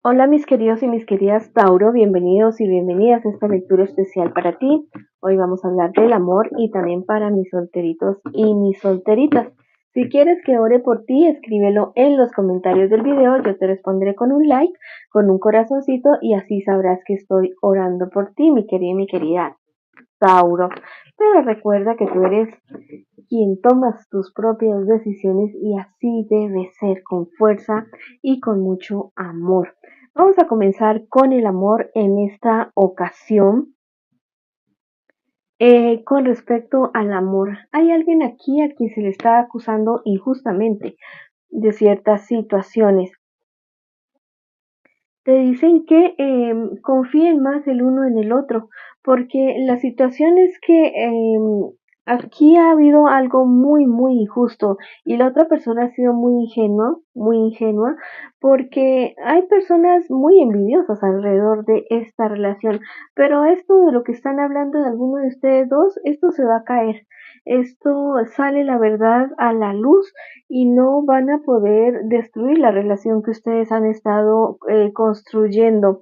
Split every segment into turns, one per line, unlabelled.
Hola mis queridos y mis queridas Tauro, bienvenidos y bienvenidas a esta lectura especial para ti. Hoy vamos a hablar del amor y también para mis solteritos y mis solteritas. Si quieres que ore por ti, escríbelo en los comentarios del video, yo te responderé con un like, con un corazoncito y así sabrás que estoy orando por ti, mi querida y mi querida Tauro. Pero recuerda que tú eres quien tomas tus propias decisiones y así debe ser con fuerza y con mucho amor. Vamos a comenzar con el amor en esta ocasión. Con respecto al amor, hay alguien aquí a quien se le está acusando injustamente de ciertas situaciones. Te dicen que confíen más el uno en el otro, porque la situación es que aquí ha habido algo muy injusto y la otra persona ha sido muy ingenua, porque hay personas muy envidiosas alrededor de esta relación, pero esto de lo que están hablando de alguno de ustedes dos, esto se va a caer. Esto sale la verdad a la luz y no van a poder destruir la relación que ustedes han estado construyendo.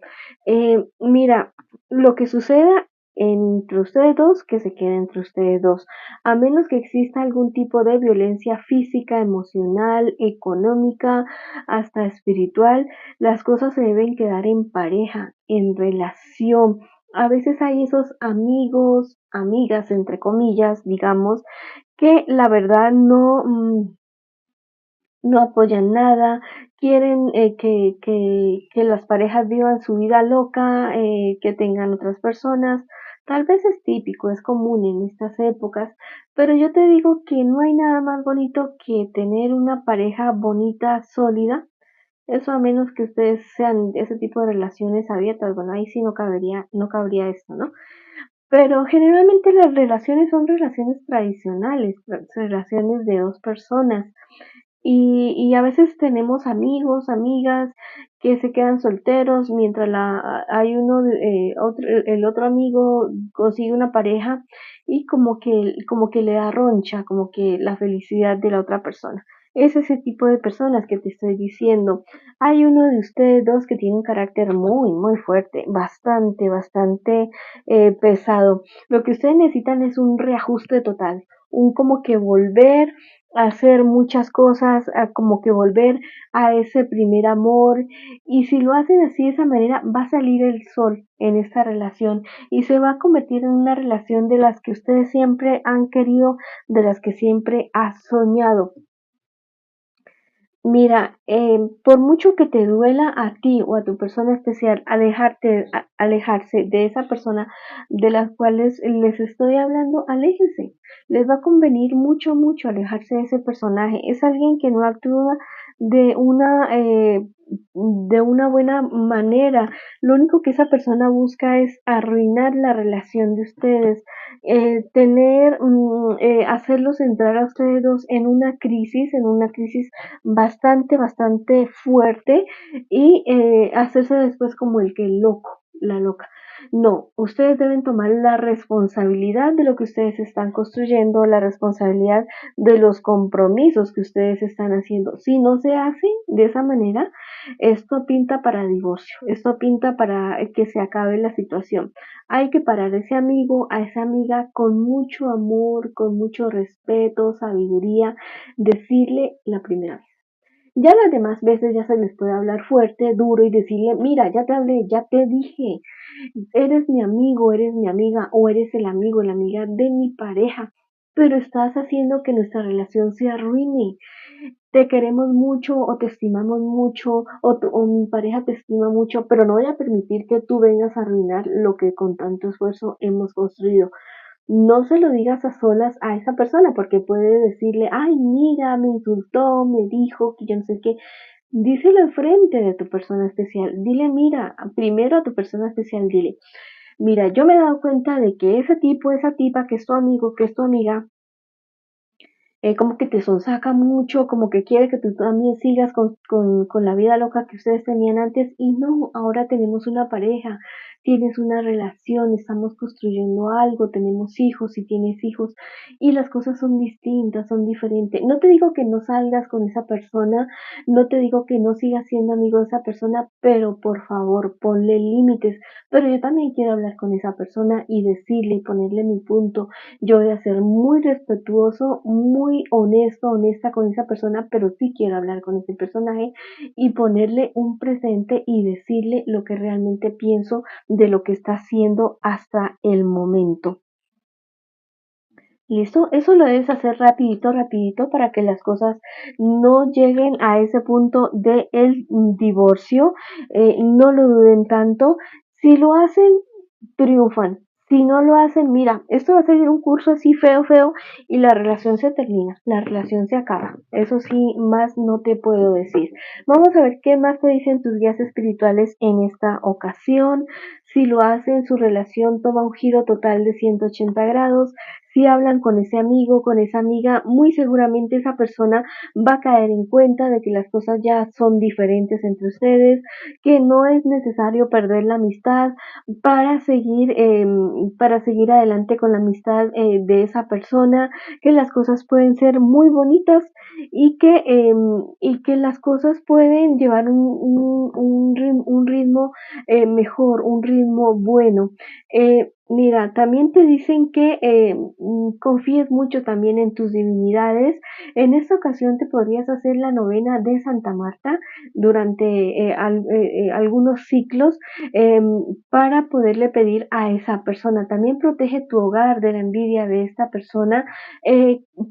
Mira, lo que suceda entre ustedes dos, que se quede entre ustedes dos, a menos que exista algún tipo de violencia física, emocional, económica, hasta espiritual, las cosas se deben quedar en pareja, en relación. A veces hay esos amigos, amigas, entre comillas, digamos, que la verdad no apoyan nada, quieren que las parejas vivan su vida loca, que tengan otras personas. Tal vez es típico, es común en estas épocas, pero yo te digo que no hay nada más bonito que tener una pareja bonita, sólida. Eso a menos que ustedes sean ese tipo de relaciones abiertas, bueno, ahí sí no cabría esto, ¿no? Pero generalmente las relaciones son relaciones tradicionales, relaciones de dos personas y a veces tenemos amigos, amigas que se quedan solteros mientras hay el otro amigo consigue una pareja y como que le da roncha, como que la felicidad de la otra persona. Es ese tipo de personas que te estoy diciendo. Hay uno de ustedes dos que tiene un carácter muy fuerte, bastante pesado. Lo que ustedes necesitan es un reajuste total, un como que volver hacer muchas cosas, a como que volver a ese primer amor y si lo hacen así de esa manera va a salir el sol en esta relación y se va a convertir en una relación de las que ustedes siempre han querido, de las que siempre has soñado. Mira, por mucho que te duela a ti o a tu persona especial alejarse de esa persona de las cuales les estoy hablando, aléjense. Les va a convenir mucho alejarse de ese personaje. Es alguien que no actúa de de una buena manera. Lo único que esa persona busca es arruinar la relación de ustedes, hacerlos entrar a ustedes dos en una crisis bastante fuerte y hacerse después como el que loco, la loca. No, ustedes deben tomar la responsabilidad de lo que ustedes están construyendo, la responsabilidad de los compromisos que ustedes están haciendo. Si no se hace de esa manera, esto pinta para divorcio, esto pinta para que se acabe la situación. Hay que parar a ese amigo, a esa amiga con mucho amor, con mucho respeto, sabiduría, decirle la primera vez. Ya las demás veces ya se les puede hablar fuerte, duro y decirle, mira, ya te hablé, ya te dije, eres mi amigo, eres mi amiga o eres el amigo, la amiga de mi pareja, pero estás haciendo que nuestra relación se arruine. Te queremos mucho o te estimamos mucho o mi pareja te estima mucho, pero no voy a permitir que tú vengas a arruinar lo que con tanto esfuerzo hemos construido. No se lo digas a solas a esa persona porque puede decirle, ay, mira, me insultó, me dijo que yo no sé qué. Díselo enfrente de tu persona especial. Dile, mira, primero a tu persona especial, dile, mira, yo me he dado cuenta de que ese tipo, esa tipa, que es tu amigo, que es tu amiga, como que te sonsaca mucho, como que quiere que tú también sigas con la vida loca que ustedes tenían antes y no, ahora tenemos una pareja, tienes una relación, estamos construyendo algo, tenemos hijos y tienes hijos y las cosas son distintas, son diferentes. No te digo que no salgas con esa persona, no te digo que no sigas siendo amigo de esa persona, pero por favor, ponle límites. Pero yo también quiero hablar con esa persona y decirle y ponerle mi punto. Yo voy a ser muy respetuoso, muy honesto, honesta con esa persona, pero sí quiero hablar con ese personaje y ponerle un presente y decirle lo que realmente pienso de lo que está haciendo hasta el momento. ¿Listo? Eso lo debes hacer rapidito, rapidito para que las cosas no lleguen a ese punto de el divorcio. No lo duden tanto. Si lo hacen, triunfan. Si no lo hacen, mira, esto va a seguir un curso así feo, feo, y la relación se termina, la relación se acaba. Eso sí, más no te puedo decir. Vamos a ver qué más te dicen tus guías espirituales en esta ocasión. Si lo hacen, su relación toma un giro total de 180 grados. Si hablan con ese amigo, con esa amiga, muy seguramente esa persona va a caer en cuenta de que las cosas ya son diferentes entre ustedes, que no es necesario perder la amistad para seguir adelante con la amistad de esa persona, que las cosas pueden ser muy bonitas y que las cosas pueden llevar un ritmo mejor, un ritmo bueno. Mira, también te dicen que confíes mucho también en tus divinidades. En esta ocasión te podrías hacer la novena de Santa Marta durante algunos ciclos eh, para poderle pedir a esa persona. También protege tu hogar de la envidia de esta persona,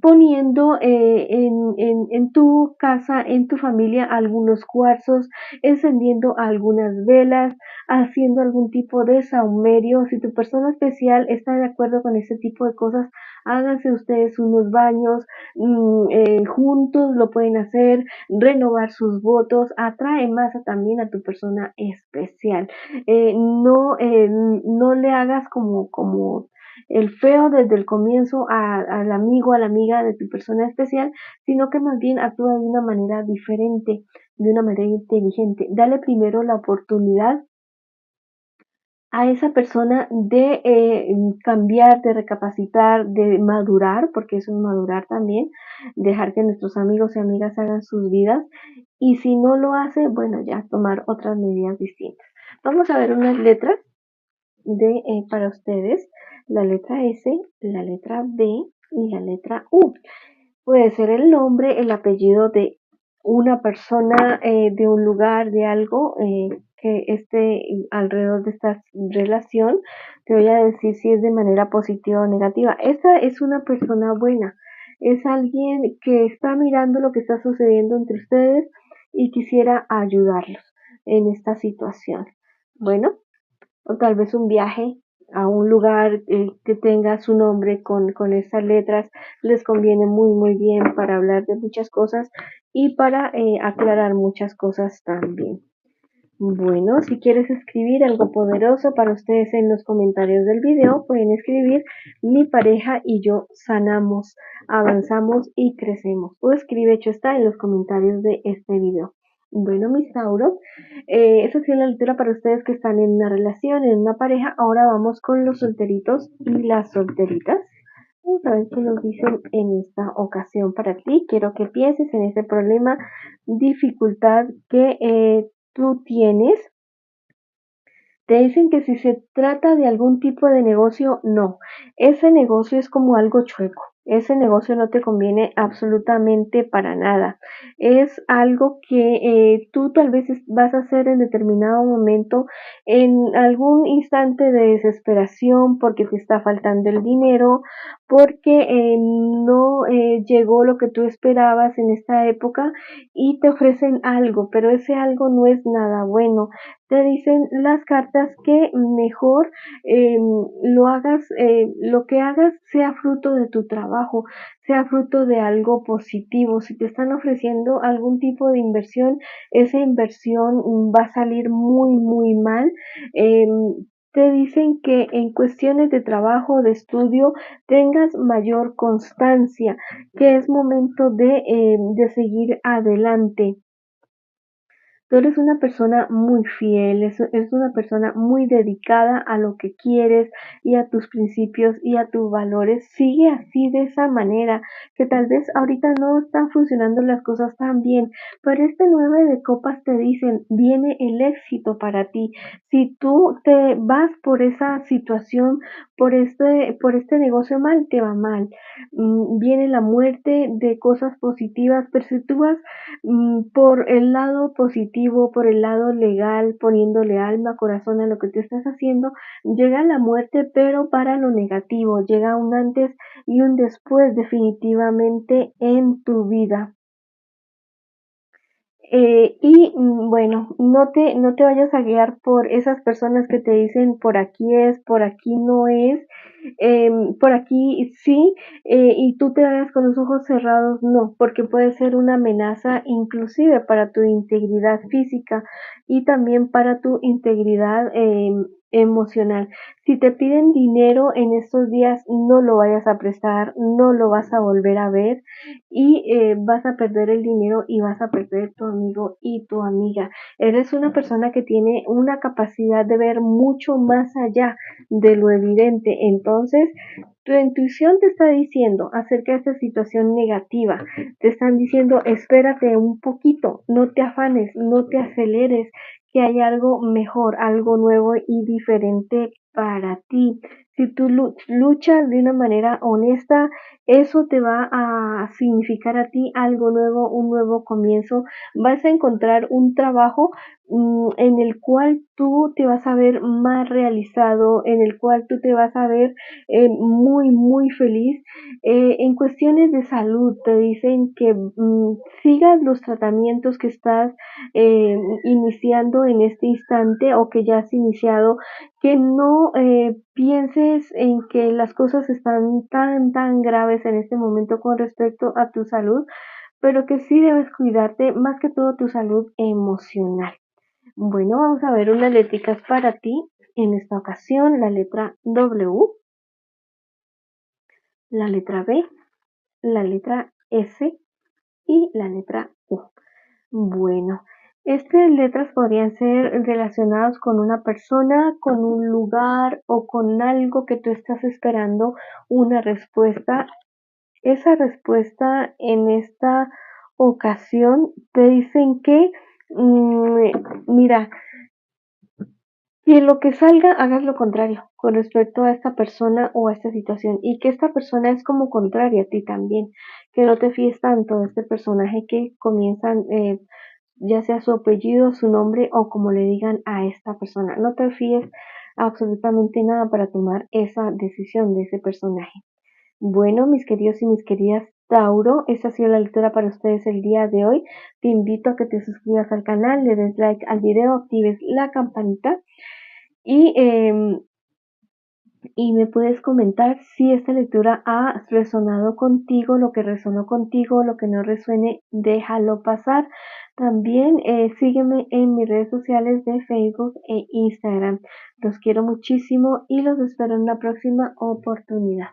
poniendo en tu casa, en tu familia, algunos cuarzos, encendiendo algunas velas, haciendo algún tipo de saumerio. Si tu persona especial está de acuerdo con ese tipo de cosas, háganse ustedes unos baños juntos, lo pueden hacer, renovar sus votos, atrae más también a tu persona especial. No le hagas como el feo desde el comienzo al amigo, a la amiga de tu persona especial, sino que más bien actúa de una manera diferente, de una manera inteligente. Dale primero la oportunidad a esa persona de cambiar, de recapacitar, de madurar, porque eso es madurar también, dejar que nuestros amigos y amigas hagan sus vidas y si no lo hace, bueno, ya tomar otras medidas distintas. Vamos a ver unas letras para ustedes, la letra S, la letra B y la letra U. Puede ser el nombre, el apellido de una persona, de un lugar, de algo que esté alrededor de esta relación. Te voy a decir si es de manera positiva o negativa. Esta es una persona buena, es alguien que está mirando lo que está sucediendo entre ustedes y quisiera ayudarlos en esta situación. Bueno, o tal vez un viaje a un lugar que tenga su nombre con estas letras les conviene muy muy bien para hablar de muchas cosas y para aclarar muchas cosas también. Bueno, si quieres escribir algo poderoso para ustedes en los comentarios del video, pueden escribir mi pareja y yo sanamos, avanzamos y crecemos. O escribe hecho está en los comentarios de este video. Bueno, mis Tauros, esa ha sido la lectura para ustedes que están en una relación, en una pareja. Ahora vamos con los solteritos y las solteritas. Vamos a ver qué nos dicen en esta ocasión para ti. Quiero que pienses en ese problema, dificultad que tú tienes. Te dicen que si se trata de algún tipo de negocio, no. Ese negocio es como algo chueco. Ese negocio no te conviene absolutamente para nada. Es algo que tú tal vez vas a hacer en determinado momento, en algún instante de desesperación, porque te está faltando el dinero, porque no llegó lo que tú esperabas en esta época y te ofrecen algo, pero ese algo no es nada bueno. Te dicen las cartas que mejor lo que hagas sea fruto de tu trabajo, sea fruto de algo positivo. Si te están ofreciendo algún tipo de inversión, esa inversión va a salir muy, muy mal. te dicen que en cuestiones de trabajo, de estudio, tengas mayor constancia, que es momento de seguir adelante. Tú eres una persona muy fiel, es una persona muy dedicada a lo que quieres y a tus principios y a tus valores. Sigue así de esa manera, que tal vez ahorita no están funcionando las cosas tan bien, pero este 9 de copas te dicen, viene el éxito para ti. Si tú te vas por esa situación, por este negocio mal, te va mal. Viene la muerte de cosas positivas, pero si tú vas por el lado positivo, por el lado legal, poniéndole alma, corazón a lo que tú estás haciendo, llega la muerte, pero para lo negativo, llega un antes y un después definitivamente en tu vida. Bueno, no te vayas a guiar por esas personas que te dicen por aquí es, por aquí no es, por aquí sí, y tú te vayas con los ojos cerrados, no, porque puede ser una amenaza inclusive para tu integridad física y también para tu integridad emocional. Si te piden dinero en estos días, no lo vayas a prestar, no lo vas a volver a ver y vas a perder el dinero y vas a perder tu amigo y tu amiga. Eres una persona que tiene una capacidad de ver mucho más allá de lo evidente. Entonces, tu intuición te está diciendo acerca de esta situación negativa. Te están diciendo, espérate un poquito, no te afanes, no te aceleres, que hay algo mejor, algo nuevo y diferente para ti. Si tú luchas de una manera honesta, eso te va a significar a ti algo nuevo, un nuevo comienzo. Vas a encontrar un trabajo en el cual tú te vas a ver más realizado, en el cual tú te vas a ver muy, muy feliz. En cuestiones de salud, te dicen que sigas los tratamientos que estás iniciando en este instante o que ya has iniciado, que no pienses en que las cosas están tan, tan graves en este momento con respecto a tu salud, pero que sí debes cuidarte más que todo tu salud emocional. Bueno, vamos a ver unas letricas para ti. En esta ocasión, la letra W, la letra B, la letra S y la letra U. Bueno, estas letras podrían ser relacionadas con una persona, con un lugar o con algo que tú estás esperando una respuesta. Esa respuesta en esta ocasión te dicen que, mira, que lo que salga hagas lo contrario con respecto a esta persona o a esta situación y que esta persona es como contraria a ti también, que no te fíes tanto de este personaje que comienzan ya sea su apellido, su nombre o como le digan a esta persona. No te fíes absolutamente nada para tomar esa decisión de ese personaje. Bueno, mis queridos y mis queridas Tauro, esta ha sido la lectura para ustedes el día de hoy. Te invito a que te suscribas al canal, le des like al video, actives la campanita y, y me puedes comentar si esta lectura ha resonado contigo, lo que resonó contigo, lo que no resuene, déjalo pasar. También sígueme en mis redes sociales de Facebook e Instagram. Los quiero muchísimo y los espero en la próxima oportunidad.